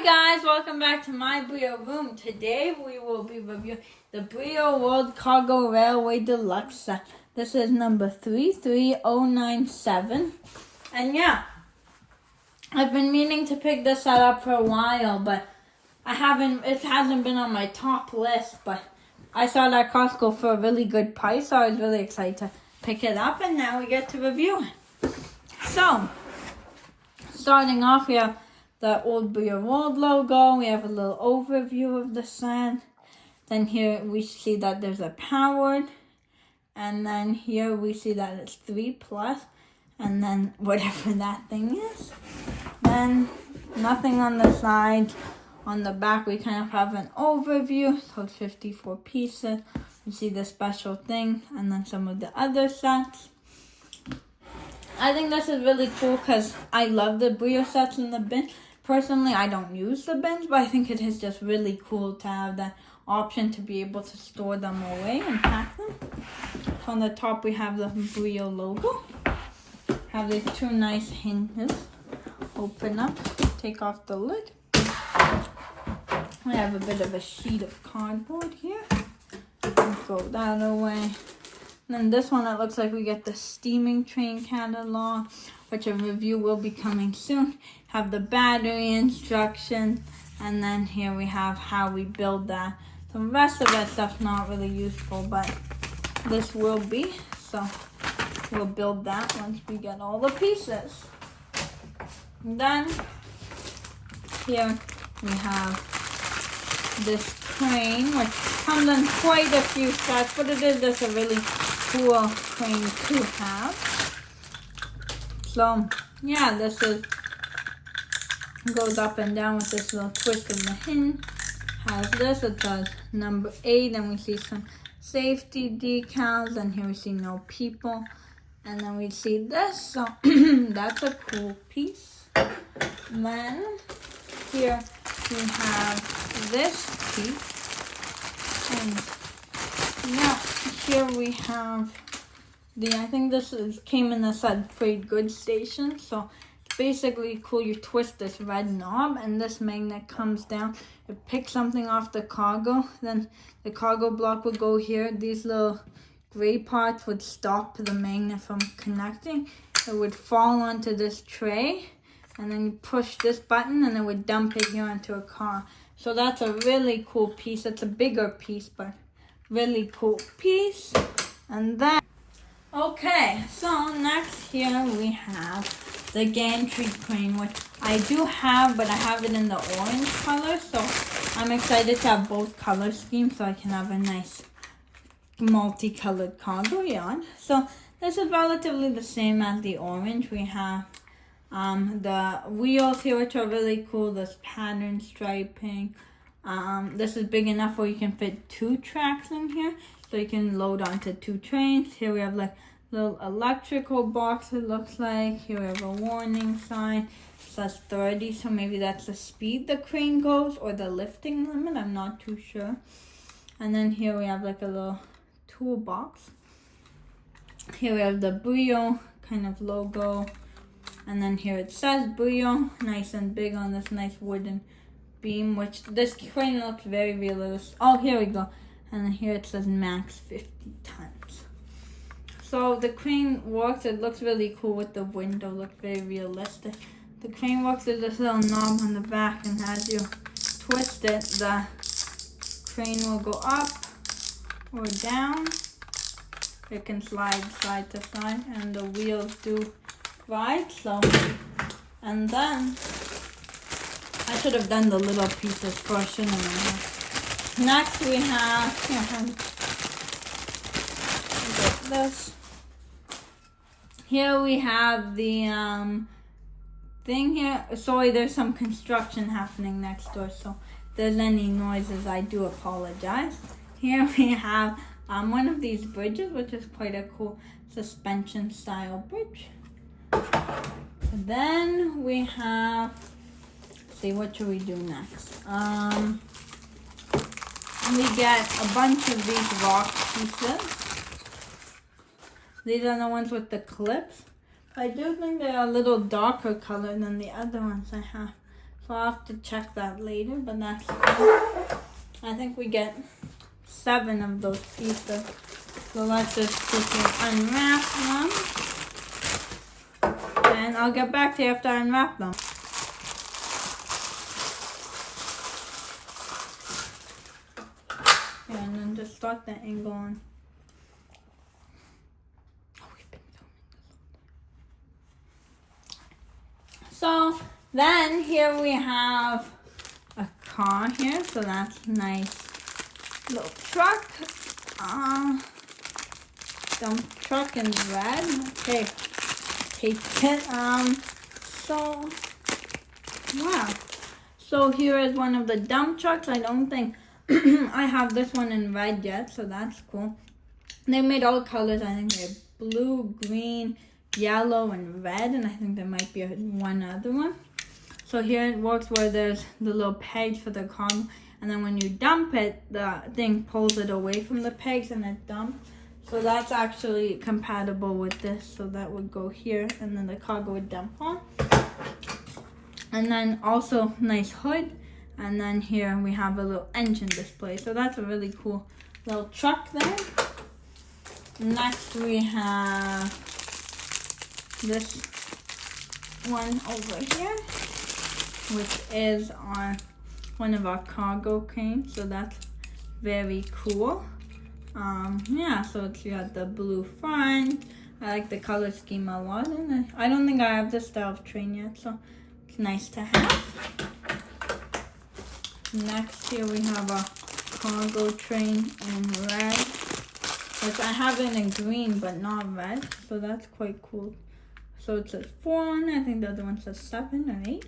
Hi guys, welcome back to my BRIO room. Today we will be reviewing the BRIO World Cargo Railway Deluxe set. This is number 33097. And yeah, I've been meaning to pick this set up for a while, but it hasn't been on my top list, but I saw it at Costco for a really good price, so I was really excited to pick it up, and now we get to review it. So, starting off, we have the old BRIO World logo. We have a little overview of the set. Then here we see that there's a powered. And then here we see that it's 3+. And then whatever that thing is. Then nothing on the side. On the back we kind of have an overview. So it's 54 pieces. You see the special thing. And then some of the other sets. I think this is really cool because I love the BRIO sets in the bin. Personally, I don't use the bins, but I think it is just really cool to have that option to be able to store them away and pack them. So on the top, we have the BRIO logo. Have these two nice hinges. Open up, take off the lid. I have a bit of a sheet of cardboard here. Throw that away. And then this one, it looks like we get the steaming train catalog, which a review will be coming soon. Have the battery instructions, and then here we have how we build that. So the rest of that stuff's not really useful, but this will be. So we'll build that once we get all the pieces. And then here we have this crane, which comes in quite a few sets, but it is just a really cool crane to have. So yeah, this goes up and down with this little twist of the hinge. Has this, it says number 8, and we see some safety decals, and here we see no people, and then we see this, so that's a cool piece. Then here we have this piece, and yeah, here we have I think this came in the set trade goods station, so it's basically cool. You twist this red knob and this magnet comes down. It picks something off the cargo, then the cargo block would go here. These little gray parts would stop the magnet from connecting. It would fall onto this tray, and then you push this button and it would dump it here onto a car. So that's a really cool piece. It's a bigger piece, but really cool piece. And then okay, so next here we have the gantry crane, which I do have, but I have it in the orange color, so I'm excited to have both color schemes so I can have a nice multicolored cargo yarn. So this is relatively the same as the orange. We have the wheels here, which are really cool. This pattern striping. This is big enough where you can fit 2 tracks in here. So you can load onto 2 trains. Here we have like little electrical box, it looks like. Here we have a warning sign. It says 30, so maybe that's the speed the crane goes or the lifting limit. I'm not too sure. And then here we have like a little toolbox. Here we have the BRIO kind of logo. And then here it says BRIO, nice and big on this nice wooden beam, which this crane looks very realistic. Oh, here we go. And then here it says max 50 tons. So the crane works, it looks really cool with the window, looks very realistic. The crane works with this little knob on the back, and as you twist it, the crane will go up or down. It can slide side to side, and the wheels do ride, so. And then, I should have done the little pieces first, shouldn't I? Next we have, this. Here we have the thing here. Sorry, there's some construction happening next door, so if there's any noises, I do apologize. Here we have one of these bridges, which is quite a cool suspension style bridge. Then we have, let's see, what should we do next? We get a bunch of these rock pieces. These are the ones with the clips. I do think they're a little darker color than the other ones I have. So I'll have to check that later, but that's cool. I think we get 7 of those pieces. So let's just quickly unwrap them. And I'll get back to you after I unwrap them. Yeah, and then just start the angle on. So then here we have a car here, so that's nice. Little truck, dump truck in red. Okay, take it. So wow. So here is one of the dump trucks. I don't think I have this one in red yet, so that's cool. They made all colors. I think they're blue, green, yellow, and red, and I think there might be one other one. So here it works where there's the little pegs for the cargo, and then when you dump it, the thing pulls it away from the pegs and it dumps. So that's actually compatible with this, so that would go here, and then the cargo would dump on. And then also nice hood, and then here we have a little engine display. So that's a really cool little truck there. Next we have this one over here, which is one of our cargo cranes, so that's very cool. Yeah, so it's got the blue front. I like the color scheme a lot, and I don't think I have this style of train yet, so it's nice to have. Next here we have a cargo train in red, which I have it in green but not red, so that's quite cool. So it says 4 on it. I think the other one says 7 or 8.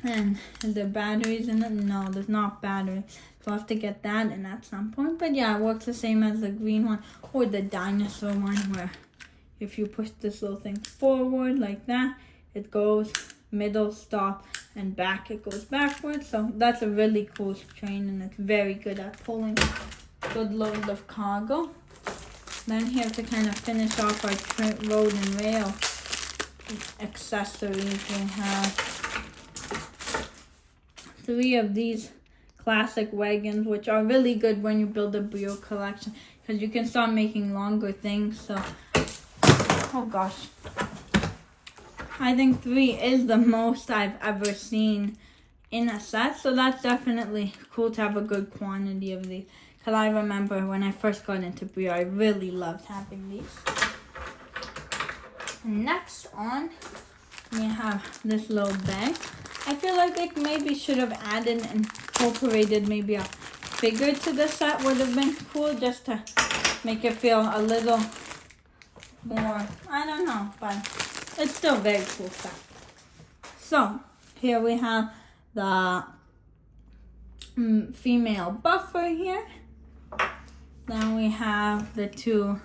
And is there batteries in it? No, there's not batteries. So I'll have to get that in at some point. But yeah, it works the same as the green one or the dinosaur one, where if you push this little thing forward like that, it goes middle, stop, and back. It goes backwards. So that's a really cool train, and it's very good at pulling good loads of cargo. Then here to kind of finish off our road and rail accessories, we have 3 of these classic wagons, which are really good when you build a BRIO collection, because you can start making longer things. So, oh gosh, I think 3 is the most I've ever seen in a set. So that's definitely cool to have a good quantity of these. Because I remember when I first got into BRIO, I really loved having these. Next on, we have this little bag. I feel like they maybe should have added and incorporated maybe a figure to the set. Would have been cool, just to make it feel a little more, I don't know, but it's still very cool set. So here we have the female buffer here. Then we have the 2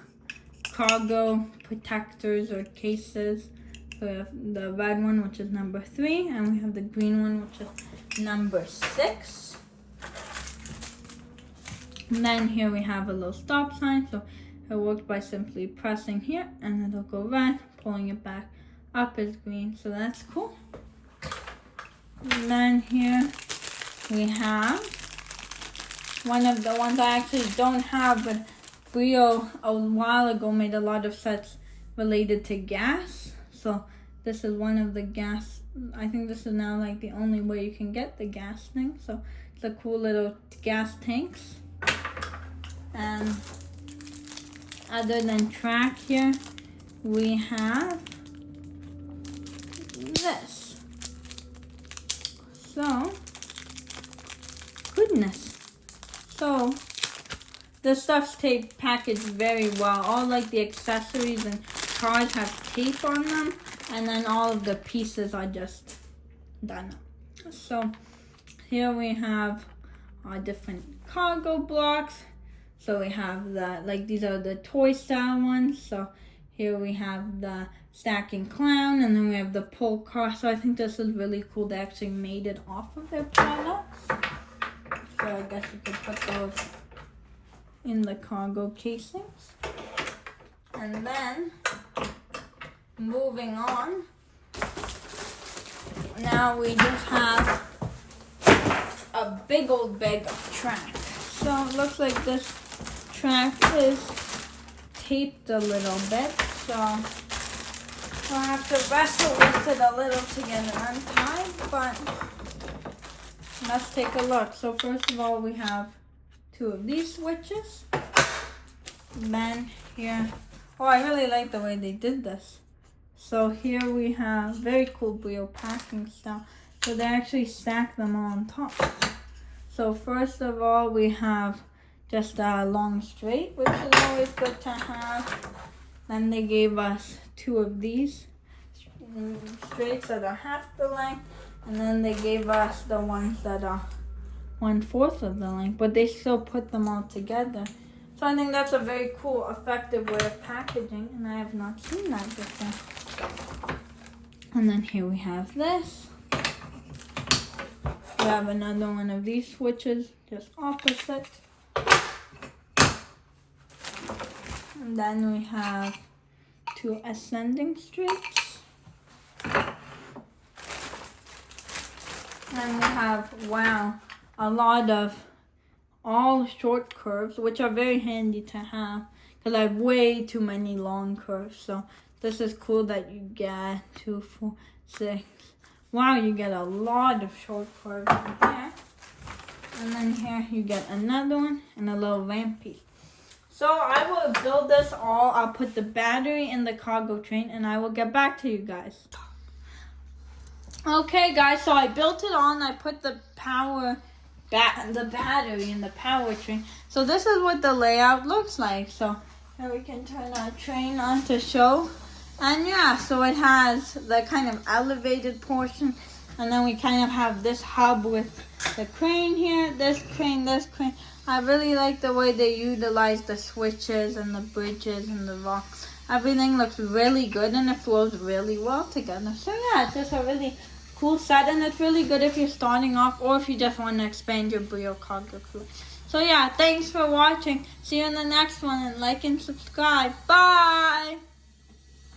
cargo protectors or cases. We have the red one, which is number 3, and we have the green one, which is number 6. And then here we have a little stop sign. So it works by simply pressing here, and it'll go red. Pulling it back up is green, so that's cool. And then here we have one of the ones I actually don't have, but BRIO a while ago made a lot of sets related to gas. So this is one of the gas. I think this is now like the only way you can get the gas thing. So it's a cool little gas tanks. And other than track here, we have this. So, goodness. So, this stuff's packaged very well. All like the accessories and cards have tape on them, and then all of the pieces are just done up. So, here we have our different cargo blocks. So we have the, like, these are the toy style ones. So here we have the stacking clown, and then we have the pull car. So I think this is really cool. They actually made it off of their products. So I guess you could put those in the cargo casings. And then moving on, now we just have a big old bag of track. So it looks like this track is taped a little bit, so we'll have to wrestle with it a little to get it untied, but let's take a look. So first of all, we have 2 of these switches. Then here, oh, I really like the way they did this. So here we have very cool BRIO packing style. So they actually stack them all on top. So first of all, we have just a long straight, which is always good to have. Then they gave us 2 of these straights that are half the length. And then they gave us the ones that are 1/4 of the length, but they still put them all together. So I think that's a very cool, effective way of packaging, and I have not seen that before. And then here we have this. We have another one of these switches, just opposite. And then we have 2 ascending straights. And we have, wow, a lot of all short curves, which are very handy to have because I have way too many long curves. So this is cool that you get 2, 4, 6. Wow, you get a lot of short curves here. And then here you get another one and a little vamp piece. So I will build this all. I'll put the battery in the cargo train and I will get back to you guys. Okay guys, so I built it on. I put the battery in the power train. So this is what the layout looks like. So here we can turn our train on to show. And yeah, so it has the kind of elevated portion. And then we kind of have this hub with the crane here, this crane, this crane. I really like the way they utilize the switches and the bridges and the rocks. Everything looks really good and it flows really well together. So yeah, it's just a really cool set, and it's really good if you're starting off or if you just want to expand your BRIO cargo crew. So yeah, thanks for watching. See you in the next one, and like and subscribe. Bye!